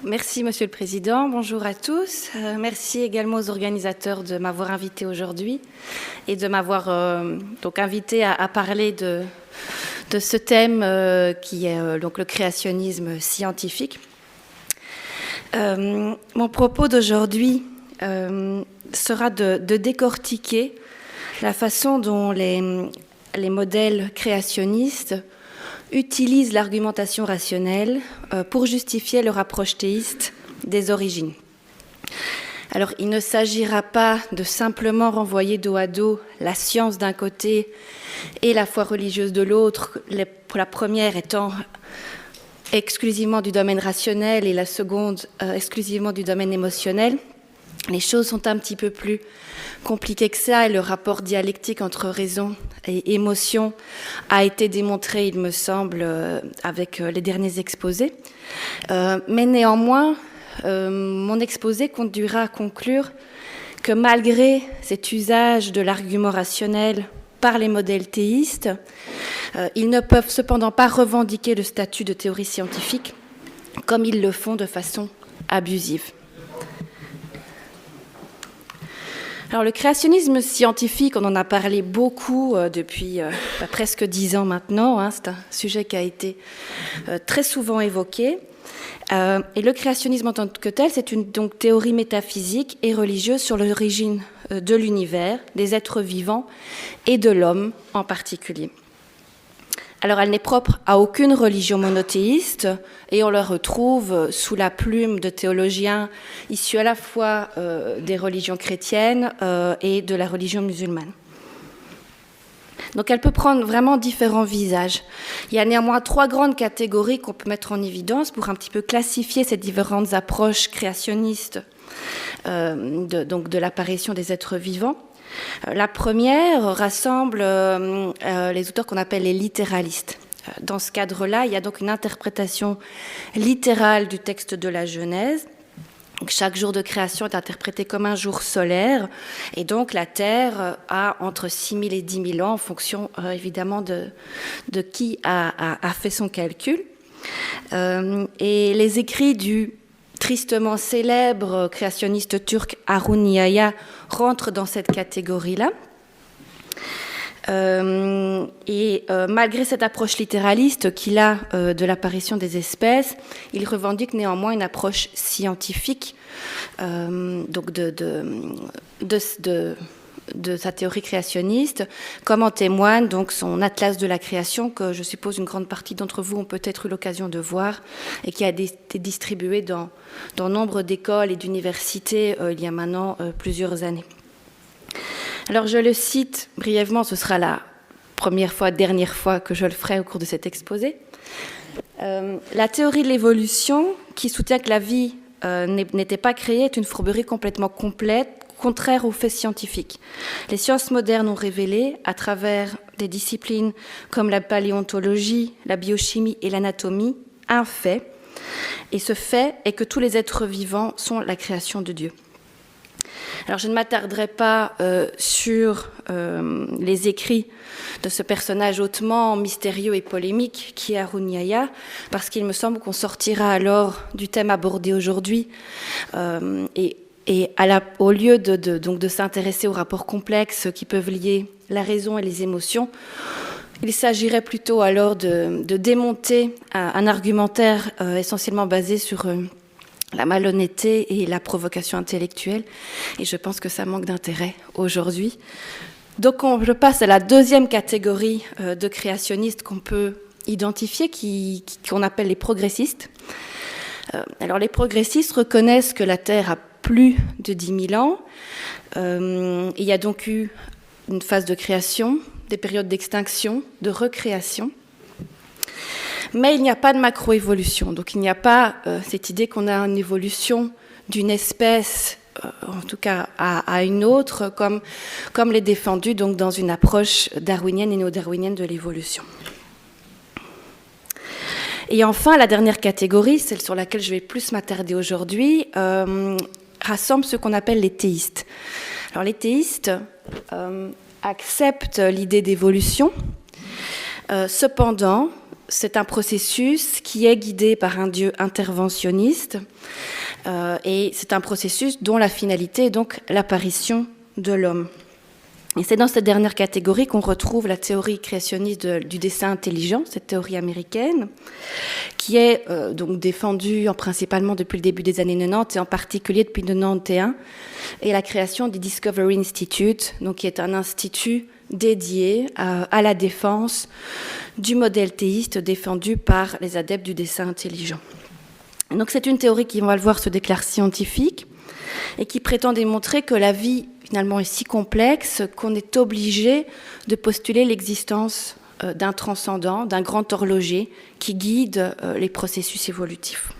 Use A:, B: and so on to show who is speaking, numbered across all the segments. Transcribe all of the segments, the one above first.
A: Merci, Monsieur le Président. Bonjour à tous. Merci également aux organisateurs de m'avoir invité aujourd'hui et de m'avoir donc invité à parler de ce thème qui est donc le créationnisme scientifique. Mon propos d'aujourd'hui sera de décortiquer la façon dont les modèles créationnistes utilisent l'argumentation rationnelle pour justifier leur approche théiste des origines. Alors, il ne s'agira pas de simplement renvoyer dos à dos la science d'un côté et la foi religieuse de l'autre, la première étant exclusivement du domaine rationnel et la seconde exclusivement du domaine émotionnel. Les choses sont un petit peu plus compliquées que ça et le rapport dialectique entre raison et émotion a été démontré, il me semble, avec les derniers exposés. Mais néanmoins, mon exposé conduira à conclure que malgré cet usage de l'argument rationnel par les modèles théistes, ils ne peuvent cependant pas revendiquer le statut de théorie scientifique comme ils le font de façon abusive. Alors, le créationnisme scientifique, on en a parlé beaucoup depuis presque 10 ans maintenant. C'est un sujet qui a été très souvent évoqué. Et le créationnisme en tant que tel, c'est une donc, théorie métaphysique et religieuse sur l'origine de l'univers, des êtres vivants et de l'homme en particulier. Alors, elle n'est propre à aucune religion monothéiste et on la retrouve sous la plume de théologiens issus à la fois des religions chrétiennes et de la religion musulmane. Donc, elle peut prendre vraiment différents visages. Il y a néanmoins 3 grandes catégories qu'on peut mettre en évidence pour un petit peu classifier ces différentes approches créationnistes de l'apparition des êtres vivants. La première rassemble les auteurs qu'on appelle les littéralistes. Dans ce cadre-là, il y a donc une interprétation littérale du texte de la Genèse. Donc, chaque jour de création est interprété comme un jour solaire, et donc la Terre a entre 6 000 et 10 000 ans, en fonction évidemment de qui a fait son calcul. Et les écrits du tristement célèbre créationniste turc Harun Niyaya rentre dans cette catégorie-là. Malgré cette approche littéraliste qu'il a de l'apparition des espèces, il revendique néanmoins une approche scientifique donc de sa théorie créationniste, comme en témoigne donc son Atlas de la création, que je suppose une grande partie d'entre vous ont peut-être eu l'occasion de voir, et qui a été distribué dans nombre d'écoles et d'universités il y a maintenant plusieurs années. Alors je le cite brièvement, ce sera la dernière fois que je le ferai au cours de cet exposé. La théorie de l'évolution, qui soutient que la vie n'était pas créée, est une fourberie complètement complète, contraire aux faits scientifiques. Les sciences modernes ont révélé, à travers des disciplines comme la paléontologie, la biochimie et l'anatomie, un fait. Et ce fait est que tous les êtres vivants sont la création de Dieu. Alors, je ne m'attarderai pas sur les écrits de ce personnage hautement mystérieux et polémique qui est Harun Niyaya, parce qu'il me semble qu'on sortira alors du thème abordé aujourd'hui et au lieu de s'intéresser aux rapports complexes qui peuvent lier la raison et les émotions, il s'agirait plutôt alors de démonter un argumentaire essentiellement basé sur la malhonnêteté et la provocation intellectuelle. Et je pense que ça manque d'intérêt aujourd'hui. Donc je passe à la deuxième catégorie de créationnistes qu'on peut identifier, qu'on appelle les progressistes. Alors les progressistes reconnaissent que la Terre a plus de 10 000 ans. Il y a donc eu une phase de création, des périodes d'extinction, de recréation. Mais il n'y a pas de macroévolution. Donc il n'y a pas cette idée qu'on a une évolution d'une espèce, en tout cas à une autre, comme l'est défendu donc, dans une approche darwinienne et néo-darwinienne de l'évolution. Et enfin, la dernière catégorie, celle sur laquelle je vais plus m'attarder aujourd'hui, rassemble ce qu'on appelle les théistes. Alors les théistes acceptent l'idée d'évolution, cependant c'est un processus qui est guidé par un Dieu interventionniste et c'est un processus dont la finalité est donc l'apparition de l'homme. Et c'est dans cette dernière catégorie qu'on retrouve la théorie créationniste du dessin intelligent, cette théorie américaine, qui est donc défendue principalement depuis le début des années 90 et en particulier depuis 1991, et la création du Discovery Institute, donc qui est un institut dédié à la défense du modèle théiste défendu par les adeptes du dessin intelligent. Donc c'est une théorie qui, on va le voir, se déclare scientifique et qui prétend démontrer que la vie finalement est si complexe qu'on est obligé de postuler l'existence d'un transcendant, d'un grand horloger qui guide les processus évolutifs.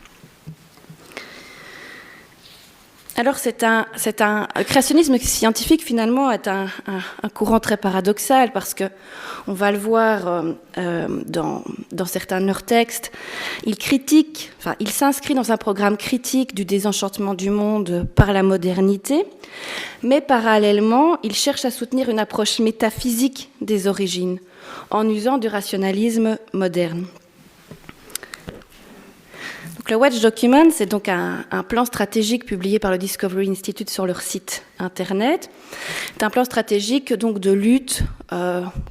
A: Alors le créationnisme scientifique finalement est un courant très paradoxal parce que on va le voir dans certains de leurs textes. Il s'inscrit dans un programme critique du désenchantement du monde par la modernité, mais parallèlement, il cherche à soutenir une approche métaphysique des origines en usant du rationalisme moderne. Donc, le Wedge Document, c'est donc un plan stratégique publié par le Discovery Institute sur leur site internet. C'est un plan stratégique donc de lutte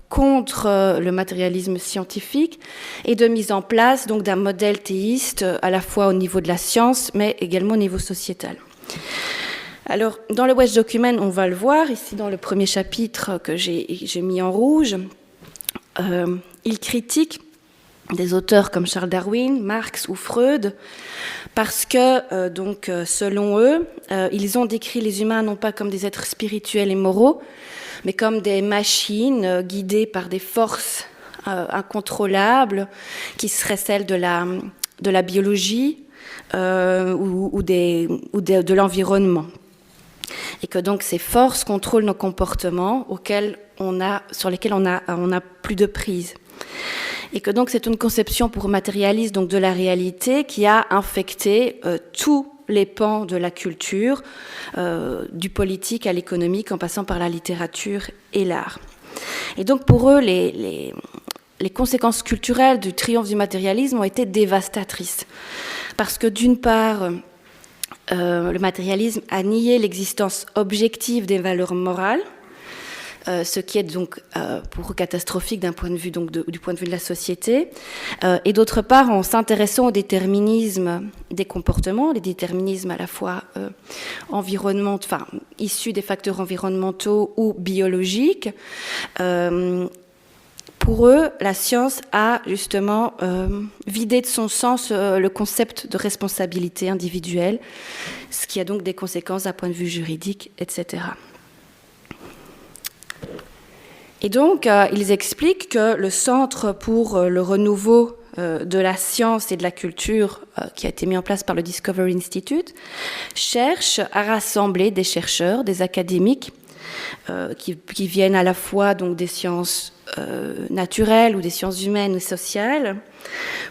A: contre le matérialisme scientifique et de mise en place donc d'un modèle théiste à la fois au niveau de la science, mais également au niveau sociétal. Alors, dans le Wedge Document, on va le voir ici dans le premier chapitre que j'ai mis en rouge. Il critique des auteurs comme Charles Darwin, Marx ou Freud, parce que, selon eux, ils ont décrit les humains non pas comme des êtres spirituels et moraux, mais comme des machines guidées par des forces incontrôlables, qui seraient celles de la biologie ou de l'environnement. Et que donc ces forces contrôlent nos comportements sur lesquels on n'a plus de prise. Et que donc c'est une conception pour matérialiste donc de la réalité qui a infecté tous les pans de la culture, du politique à l'économique, en passant par la littérature et l'art. Et donc pour eux, les conséquences culturelles du triomphe du matérialisme ont été dévastatrices. Parce que d'une part, le matérialisme a nié l'existence objective des valeurs morales, ce qui est donc pour eux catastrophique d'un point de vue du point de vue de la société, et d'autre part en s'intéressant au déterminisme des comportements, les déterminismes à la fois issus des facteurs environnementaux ou biologiques. Pour eux, la science a justement vidé de son sens le concept de responsabilité individuelle, ce qui a donc des conséquences d'un point de vue juridique, etc. Et donc, ils expliquent que le Centre pour le renouveau de la science et de la culture, qui a été mis en place par le Discovery Institute, cherche à rassembler des chercheurs, des académiques, qui viennent à la fois donc, des sciences naturelles ou des sciences humaines ou sociales,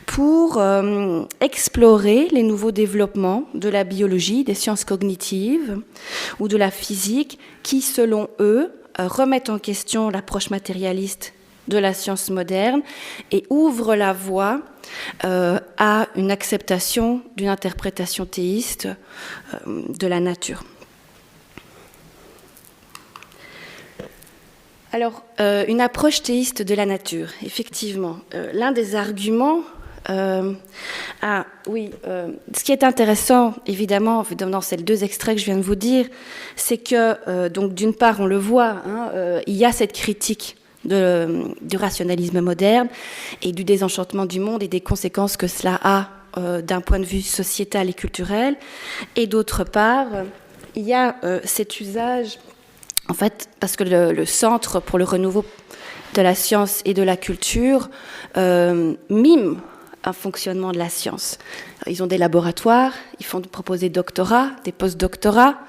A: pour explorer les nouveaux développements de la biologie, des sciences cognitives ou de la physique, qui, selon eux, remettent en question l'approche matérialiste de la science moderne et ouvrent la voie à une acceptation d'une interprétation théiste de la nature. Alors, une approche théiste de la nature, effectivement. L'un des arguments... ce qui est intéressant, évidemment, dans ces deux extraits que je viens de vous dire, c'est que, donc, d'une part, on le voit, il y a cette critique du rationalisme moderne et du désenchantement du monde et des conséquences que cela a d'un point de vue sociétal et culturel. Et d'autre part, il y a cet usage, en fait, parce que le Centre pour le renouveau de la science et de la culture mime un fonctionnement de la science. Ils ont des laboratoires, ils font proposer des doctorats, des post-doctorats,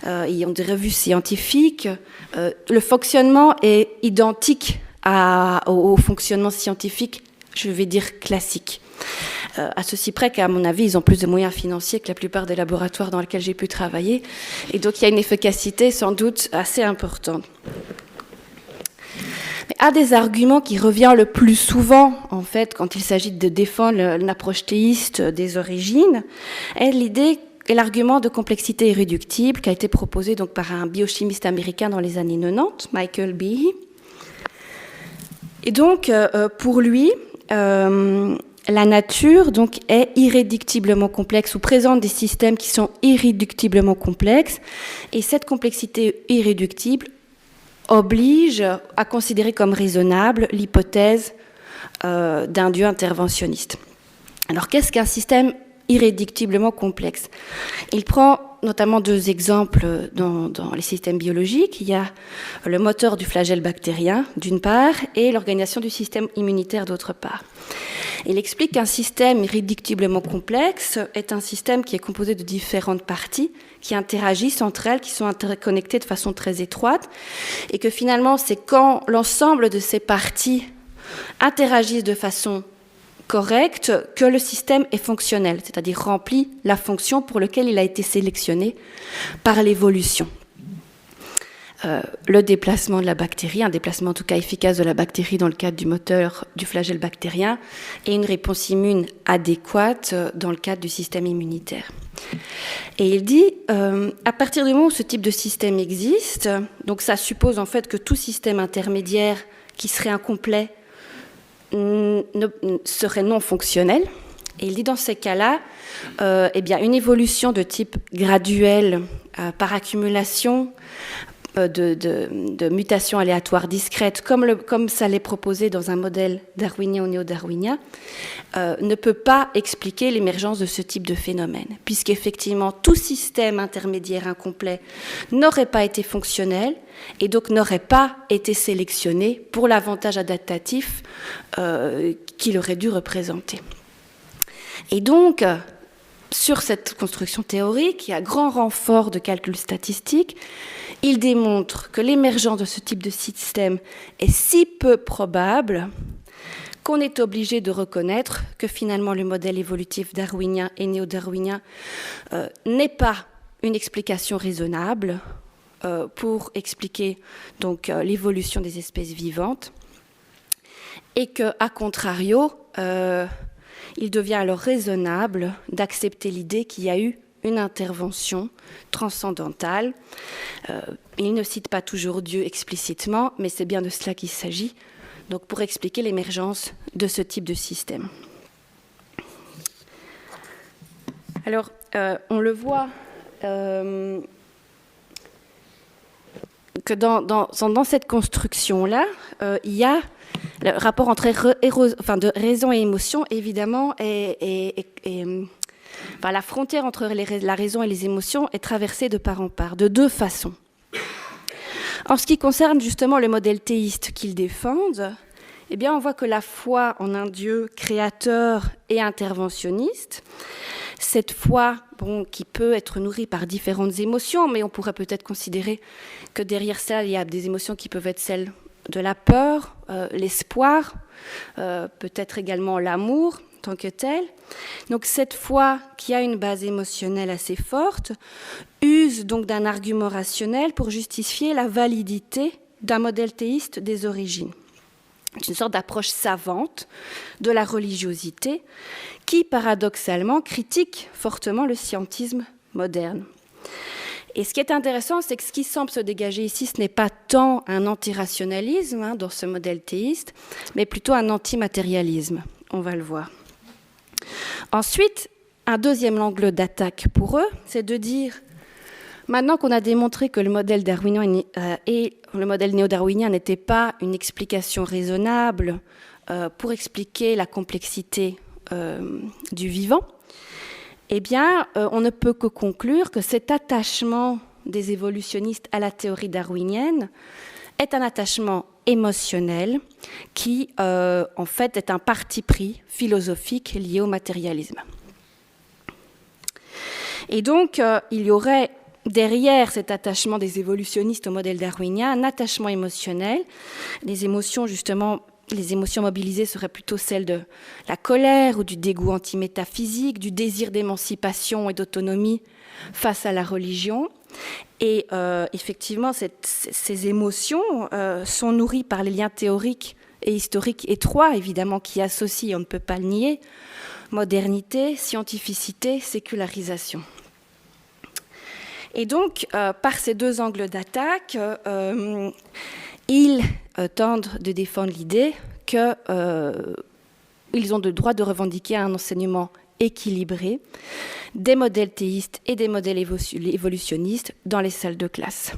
A: ils ont des revues scientifiques. Le fonctionnement est identique au fonctionnement scientifique, je vais dire classique. À ceci près qu'à mon avis, ils ont plus de moyens financiers que la plupart des laboratoires dans lesquels j'ai pu travailler. Et donc, il y a une efficacité sans doute assez importante. un des arguments qui revient le plus souvent, en fait, quand il s'agit de défendre une approche théiste des origines, est l'idée et l'argument de complexité irréductible qui a été proposé donc par un biochimiste américain dans les années 90, Michael Behe. Et donc, pour lui, la nature donc, est irréductiblement complexe ou présente des systèmes qui sont irréductiblement complexes. Et cette complexité irréductible oblige à considérer comme raisonnable l'hypothèse d'un Dieu interventionniste. Alors, qu'est-ce qu'un système irréductiblement complexe? Il prend notamment deux exemples dans les systèmes biologiques. Il y a le moteur du flagelle bactérien, d'une part, et l'organisation du système immunitaire, d'autre part. Il explique qu'un système irréductiblement complexe est un système qui est composé de différentes parties qui interagissent entre elles, qui sont interconnectées de façon très étroite, et que finalement, c'est quand l'ensemble de ces parties interagissent de façon correcte que le système est fonctionnel, c'est-à-dire remplit la fonction pour laquelle il a été sélectionné par l'évolution. Le déplacement de la bactérie, un déplacement en tout cas efficace de la bactérie dans le cadre du moteur du flagelle bactérien, et une réponse immune adéquate dans le cadre du système immunitaire. Et il dit, à partir du moment où ce type de système existe, donc ça suppose en fait que tout système intermédiaire qui serait incomplet serait non fonctionnel. Et il dit dans ces cas-là, eh bien, une évolution de type graduel par accumulation de mutations aléatoires discrètes, comme ça l'est proposé dans un modèle darwinien ou néo-darwinien, ne peut pas expliquer l'émergence de ce type de phénomène, puisqu'effectivement, tout système intermédiaire incomplet n'aurait pas été fonctionnel et donc n'aurait pas été sélectionné pour l'avantage adaptatif qu'il aurait dû représenter. Et donc, sur cette construction théorique, il y a grand renfort de calcul statistique. Il démontre que l'émergence de ce type de système est si peu probable qu'on est obligé de reconnaître que finalement le modèle évolutif darwinien et néo-darwinien n'est pas une explication raisonnable pour expliquer donc l'évolution des espèces vivantes, et que, à contrario, il devient alors raisonnable d'accepter l'idée qu'il y a eu une intervention transcendantale. Il ne cite pas toujours Dieu explicitement, mais c'est bien de cela qu'il s'agit, donc pour expliquer l'émergence de ce type de système. Alors, on le voit que dans cette construction-là, il y a le rapport entre de raison et émotion, évidemment, la frontière entre la raison et les émotions est traversée de part en part, de deux façons. En ce qui concerne justement le modèle théiste qu'ils défendent, eh bien, on voit que la foi en un Dieu créateur et interventionniste, cette foi qui peut être nourrie par différentes émotions, mais on pourrait peut-être considérer que derrière ça, il y a des émotions qui peuvent être celles de la peur, l'espoir, peut-être également l'amour en tant que tel. Donc cette foi qui a une base émotionnelle assez forte use donc d'un argument rationnel pour justifier la validité d'un modèle théiste des origines. C'est une sorte d'approche savante de la religiosité qui, paradoxalement, critique fortement le scientisme moderne. Et ce qui est intéressant, c'est que ce qui semble se dégager ici, ce n'est pas tant un antirationalisme dans ce modèle théiste, mais plutôt un antimatérialisme. On va le voir. Ensuite, un deuxième angle d'attaque pour eux, c'est de dire, maintenant qu'on a démontré que le modèle darwinien et le modèle néo-darwinien n'étaient pas une explication raisonnable pour expliquer la complexité du vivant, eh bien, on ne peut que conclure que cet attachement des évolutionnistes à la théorie darwinienne est un attachement émotionnel qui, en fait, est un parti pris philosophique lié au matérialisme. Et donc, il y aurait derrière cet attachement des évolutionnistes au modèle darwinien un attachement émotionnel. Les émotions, justement, les émotions mobilisées seraient plutôt celles de la colère ou du dégoût antimétaphysique, du désir d'émancipation et d'autonomie face à la religion, Et effectivement, ces émotions sont nourries par les liens théoriques et historiques étroits, évidemment, qui associent, on ne peut pas le nier, modernité, scientificité, sécularisation. Et donc, par ces deux angles d'attaque, ils tentent de défendre l'idée qu'ils ont le droit de revendiquer un enseignement équilibré, des modèles théistes et des modèles évolutionnistes dans les salles de classe.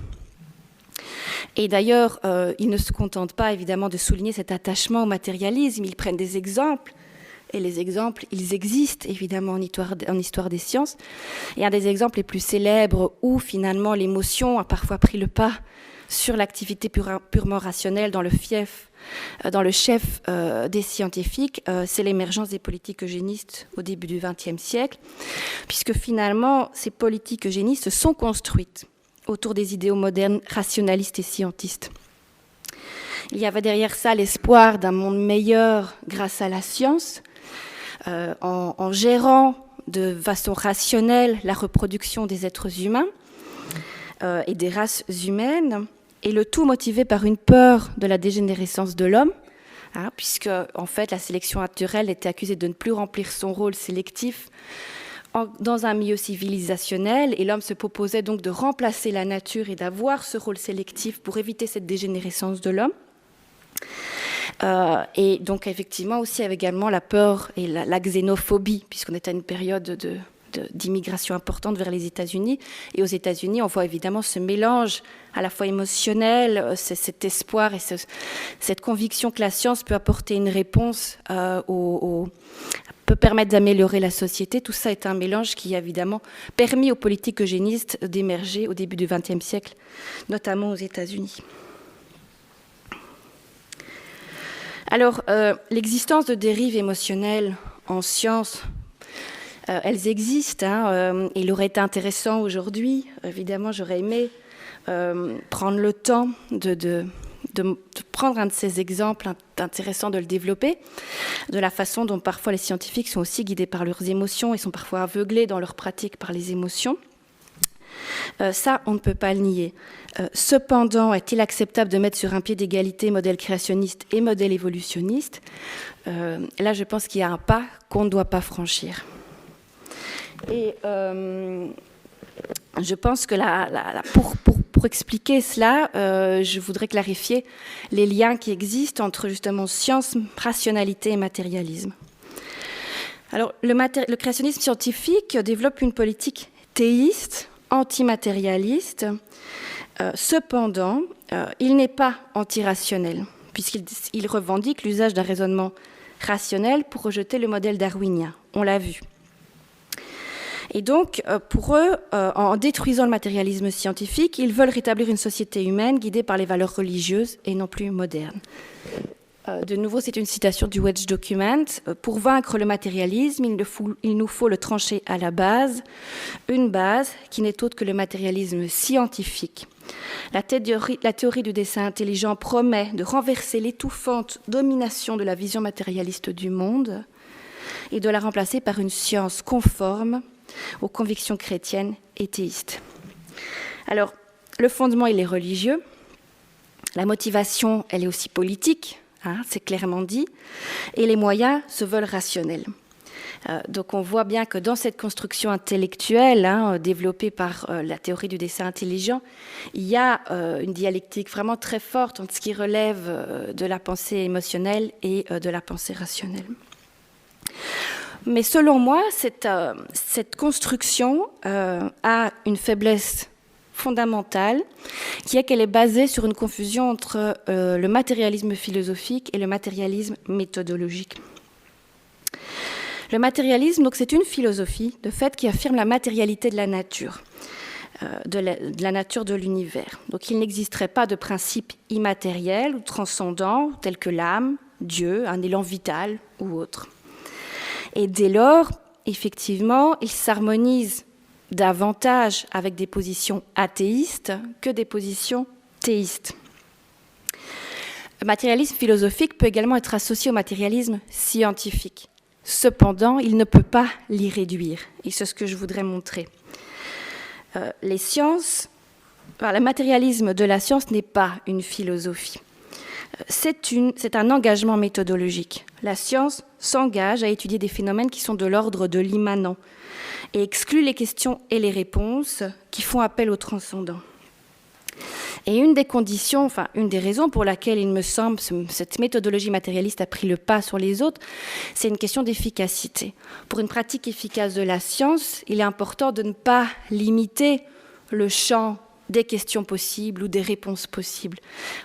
A: Et d'ailleurs, ils ne se contentent pas évidemment de souligner cet attachement au matérialisme, ils prennent des exemples, et les exemples, ils existent évidemment en histoire des sciences. Et un des exemples les plus célèbres où finalement l'émotion a parfois pris le pas sur l'activité purement rationnelle dans le chef des scientifiques, c'est l'émergence des politiques eugénistes au début du XXe siècle, puisque finalement ces politiques eugénistes sont construites autour des idéaux modernes rationalistes et scientistes. Il y avait derrière ça l'espoir d'un monde meilleur grâce à la science, en gérant de façon rationnelle la reproduction des êtres humains et des races humaines, et le tout motivé par une peur de la dégénérescence de l'homme, puisque en fait la sélection naturelle était accusée de ne plus remplir son rôle sélectif dans un milieu civilisationnel, et l'homme se proposait donc de remplacer la nature et d'avoir ce rôle sélectif pour éviter cette dégénérescence de l'homme. Et donc effectivement aussi avec également la peur et la xénophobie, puisqu'on est à une période d'immigration importante vers les États-Unis. Et aux États-Unis, on voit évidemment ce mélange à la fois émotionnel, cet espoir et cette conviction que la science peut apporter une réponse, peut permettre d'améliorer la société. Tout ça est un mélange qui a évidemment permis aux politiques eugénistes d'émerger au début du XXe siècle, notamment aux États-Unis. Alors, l'existence de dérives émotionnelles en sciences, elles existent. Il aurait été intéressant aujourd'hui, évidemment, j'aurais aimé prendre le temps de prendre un de ces exemples intéressants, de le développer, de la façon dont parfois les scientifiques sont aussi guidés par leurs émotions et sont parfois aveuglés dans leur pratique par les émotions. Ça, on ne peut pas le nier. Cependant, est-il acceptable de mettre sur un pied d'égalité modèle créationniste et modèle évolutionniste ? Là, je pense qu'il y a un pas qu'on ne doit pas franchir. Et je pense que pour expliquer cela, je voudrais clarifier les liens qui existent entre justement science, rationalité et matérialisme. Alors, le créationnisme scientifique développe une politique théiste, antimatérialiste. Cependant, il n'est pas antirationnel, puisqu'il revendique l'usage d'un raisonnement rationnel pour rejeter le modèle darwinien. On l'a vu. Et donc, pour eux, en détruisant le matérialisme scientifique, ils veulent rétablir une société humaine guidée par les valeurs religieuses et non plus modernes. De nouveau, c'est une citation du Wedge Document. Pour vaincre le matérialisme, il nous faut le trancher à la base, une base qui n'est autre que le matérialisme scientifique. La théorie du dessin intelligent promet de renverser l'étouffante domination de la vision matérialiste du monde et de la remplacer par une science conforme aux convictions chrétiennes et théistes. Alors, le fondement, il est religieux. La motivation, elle est aussi politique. C'est clairement dit, et les moyens se veulent rationnels. Donc on voit bien que dans cette construction intellectuelle développée par la théorie du dessin intelligent, il y a une dialectique vraiment très forte entre ce qui relève de la pensée émotionnelle et de la pensée rationnelle. Mais selon moi, cette construction a une faiblesse fondamentale, qui est qu'elle est basée sur une confusion entre le matérialisme philosophique et le matérialisme méthodologique. Le matérialisme, donc, c'est une philosophie, de fait, qui affirme la matérialité de la nature, de la nature de l'univers. Donc, il n'existerait pas de principe immatériel ou transcendant, tel que l'âme, Dieu, un élan vital ou autre. Et dès lors, effectivement, il s'harmonise davantage avec des positions athéistes que des positions théistes. Le matérialisme philosophique peut également être associé au matérialisme scientifique. Cependant, il ne peut pas l'y réduire. Et c'est ce que je voudrais montrer. les sciences, le matérialisme de la science n'est pas une philosophie. C'est un engagement méthodologique. La science s'engage à étudier des phénomènes qui sont de l'ordre de l'immanent et exclut les questions et les réponses qui font appel au transcendant. Et une des raisons pour laquelle il me semble cette méthodologie matérialiste a pris le pas sur les autres, c'est une question d'efficacité. Pour une pratique efficace de la science, il est important de ne pas limiter le champ des questions possibles ou des réponses possibles.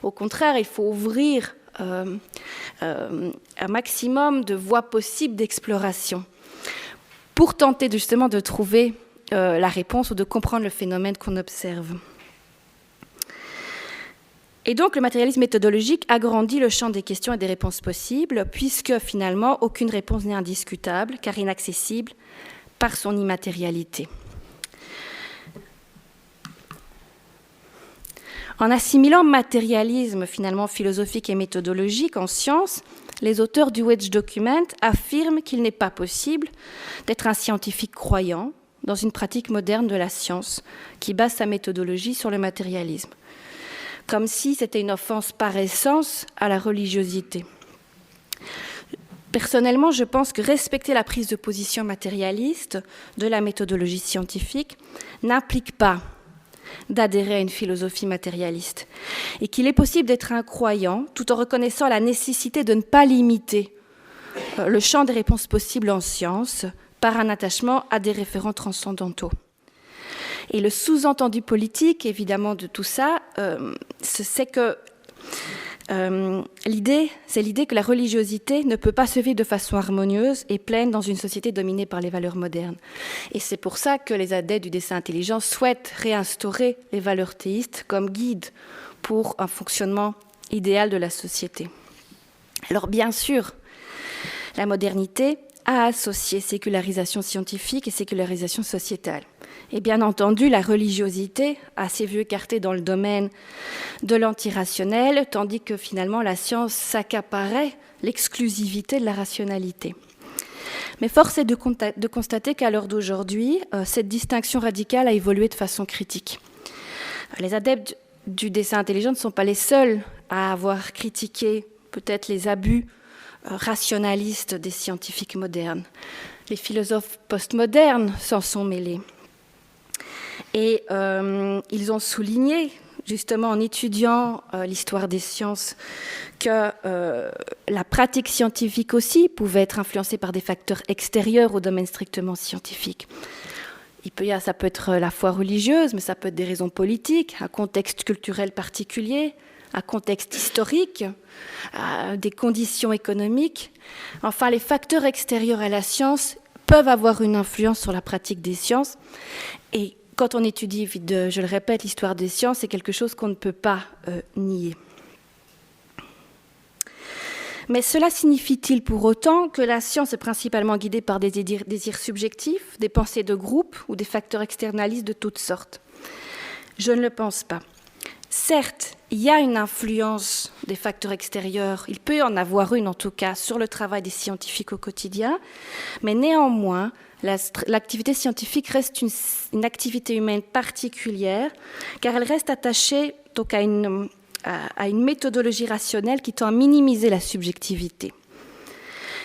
A: Au contraire, il faut ouvrir un maximum de voies possibles d'exploration pour tenter justement de trouver la réponse ou de comprendre le phénomène qu'on observe. Et donc, le matérialisme méthodologique agrandit le champ des questions et des réponses possibles, puisque finalement, aucune réponse n'est indiscutable, car inaccessible par son immatérialité. En assimilant matérialisme finalement philosophique et méthodologique en sciences, les auteurs du Wedge Document affirment qu'il n'est pas possible d'être un scientifique croyant dans une pratique moderne de la science qui base sa méthodologie sur le matérialisme, comme si c'était une offense par essence à la religiosité. Personnellement, je pense que respecter la prise de position matérialiste de la méthodologie scientifique n'implique pas d'adhérer à une philosophie matérialiste et qu'il est possible d'être un croyant tout en reconnaissant la nécessité de ne pas limiter le champ des réponses possibles en science par un attachement à des référents transcendantaux. Et le sous-entendu politique, évidemment, de tout ça, c'est que l'idée que la religiosité ne peut pas se vivre de façon harmonieuse et pleine dans une société dominée par les valeurs modernes. Et c'est pour ça que les adeptes du dessin intelligent souhaitent réinstaurer les valeurs théistes comme guide pour un fonctionnement idéal de la société. Alors bien sûr, la modernité a associé sécularisation scientifique et sécularisation sociétale. Et bien entendu, la religiosité a ses vues écartées dans le domaine de l'antirationnel, tandis que finalement la science s'accaparait l'exclusivité de la rationalité. Mais force est de constater qu'à l'heure d'aujourd'hui, cette distinction radicale a évolué de façon critique. Les adeptes du dessin intelligent ne sont pas les seuls à avoir critiqué peut-être les abus rationalistes des scientifiques modernes. Les philosophes postmodernes s'en sont mêlés. Et ils ont souligné, justement en étudiant l'histoire des sciences, que la pratique scientifique aussi pouvait être influencée par des facteurs extérieurs au domaine strictement scientifique. Ça peut être la foi religieuse, mais ça peut être des raisons politiques, un contexte culturel particulier, un contexte historique, des conditions économiques. Enfin, les facteurs extérieurs à la science peuvent avoir une influence sur la pratique des sciences. Et quand on étudie, je le répète, l'histoire des sciences, c'est quelque chose qu'on ne peut pas nier. Mais cela signifie-t-il pour autant que la science est principalement guidée par des désirs subjectifs, des pensées de groupe ou des facteurs externalistes de toutes sortes ? Je ne le pense pas. Certes, il y a une influence des facteurs extérieurs, il peut y en avoir une en tout cas, sur le travail des scientifiques au quotidien, mais néanmoins, l'activité scientifique reste une activité humaine particulière, car elle reste attachée donc à une méthodologie rationnelle qui tend à minimiser la subjectivité.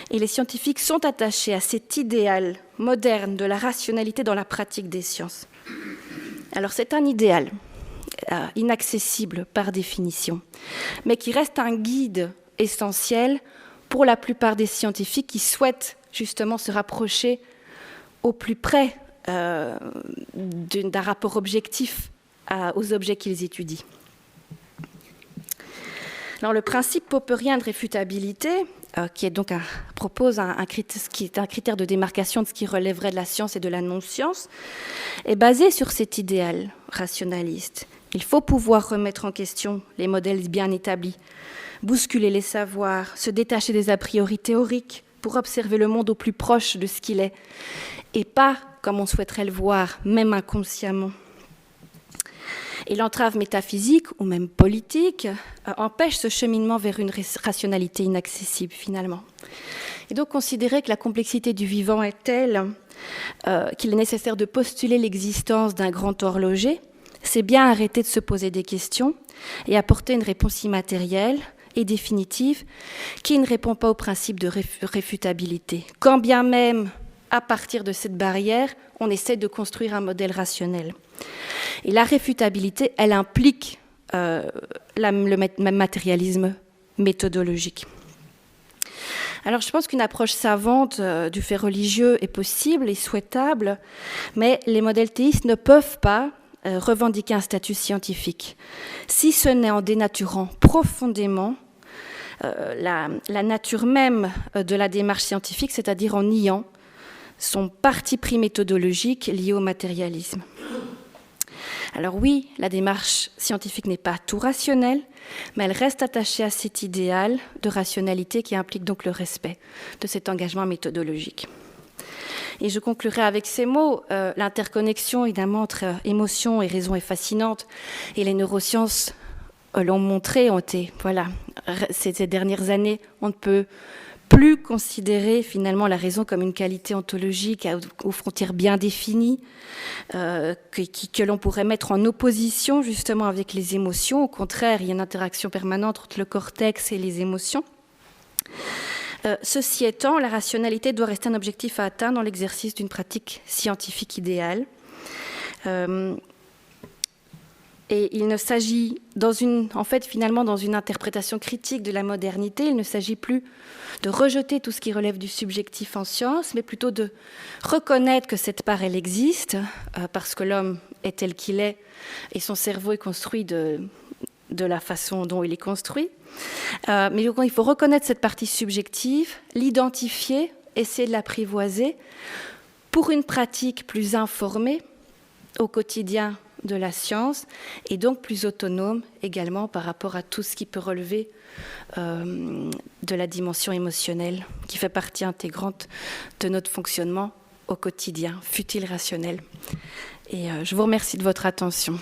A: Et les scientifiques sont attachés à cet idéal moderne de la rationalité dans la pratique des sciences. Alors c'est un idéal inaccessible par définition, mais qui reste un guide essentiel pour la plupart des scientifiques qui souhaitent justement se rapprocher au plus près d'un rapport objectif aux objets qu'ils étudient. Alors, le principe popperien de réfutabilité, qui est donc propose qui est un critère de démarcation de ce qui relèverait de la science et de la non-science, est basé sur cet idéal rationaliste. Il faut pouvoir remettre en question les modèles bien établis, bousculer les savoirs, se détacher des a priori théoriques pour observer le monde au plus proche de ce qu'il est, et pas comme on souhaiterait le voir, même inconsciemment. Et l'entrave métaphysique, ou même politique, empêche ce cheminement vers une rationalité inaccessible, finalement. Et donc, considérer que la complexité du vivant est telle qu'il est nécessaire de postuler l'existence d'un grand horloger, c'est bien arrêter de se poser des questions et apporter une réponse immatérielle et définitive qui ne répond pas au principe de réfutabilité. Quand bien même, à partir de cette barrière, on essaie de construire un modèle rationnel. Et la réfutabilité, elle implique le matérialisme méthodologique. Alors je pense qu'une approche savante du fait religieux est possible et souhaitable, mais les modèles théistes ne peuvent pas revendiquer un statut scientifique, si ce n'est en dénaturant profondément la nature même de la démarche scientifique, c'est-à-dire en niant son parti pris méthodologique lié au matérialisme. Alors oui, la démarche scientifique n'est pas tout rationnelle, mais elle reste attachée à cet idéal de rationalité qui implique donc le respect de cet engagement méthodologique. Et je conclurai avec ces mots. L'interconnexion, évidemment, entre émotion et raison est fascinante. Et les neurosciences l'ont montré, ces dernières années, on ne peut plus considérer finalement la raison comme une qualité ontologique aux frontières bien définies, que l'on pourrait mettre en opposition justement avec les émotions. Au contraire, il y a une interaction permanente entre le cortex et les émotions. Ceci étant, la rationalité doit rester un objectif à atteindre dans l'exercice d'une pratique scientifique idéale. Et il ne s'agit, dans une interprétation critique de la modernité, il ne s'agit plus de rejeter tout ce qui relève du subjectif en science, mais plutôt de reconnaître que cette part, elle existe, parce que l'homme est tel qu'il est, et son cerveau est construit de la façon dont il est construit. Mais donc, il faut reconnaître cette partie subjective, l'identifier, essayer de l'apprivoiser pour une pratique plus informée au quotidien de la science et donc plus autonome également par rapport à tout ce qui peut relever de la dimension émotionnelle qui fait partie intégrante de notre fonctionnement au quotidien, fut-il rationnel. Et je vous remercie de votre attention.